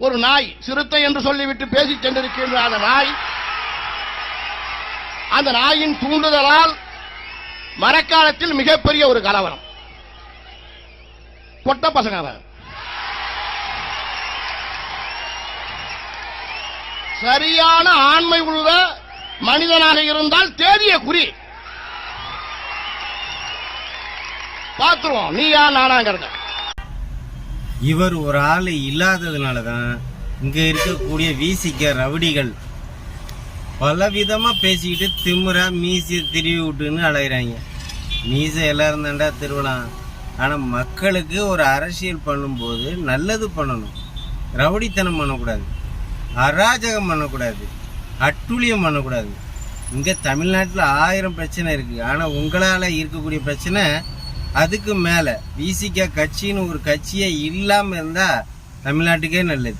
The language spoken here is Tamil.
ஒரு நாய் சிறுத்தை என்று சொல்லிவிட்டு பேசிச் சென்றிருக்கின்ற அந்த நாயின் தூண்டுதலால் மரக்காலத்தில் மிகப்பெரிய ஒரு கலவரம். பொட்ட பசங்க சரியான ஆண்மை உள்ள மனிதனாக இருந்தால் தேடிய குறி பார்த்துருவோம். நீயா நானாங்கிறத. இவர் ஒரு ஆள் இல்லாததுனாலதான் இங்க இருக்கக்கூடிய வீசிக்க ரவுடிகள் பலவிதமா பேசிக்கிட்டு திமுறா மீசையை திருவி விட்டுன்னு அலைகிறாங்க. மீசை எல்லாரும் தாண்டா திருவலாம். ஆனா மக்களுக்கு ஒரு அரசியல் பண்ணும்போது நல்லது பண்ணணும். ரவுடித்தனம் பண்ணக்கூடாது, அராஜகம் பண்ணக்கூடாது, அட்டுழியம் பண்ணக்கூடாது. இங்க தமிழ்நாட்டில் 1000 பிரச்சனை இருக்கு. ஆனா உங்களால இருக்கக்கூடிய பிரச்சனை அதுக்கு மேல. விசிக கட்சின்னு ஒரு கட்சியே இல்லாம இருந்தா தமிழ்நாட்டுக்கே நல்லது.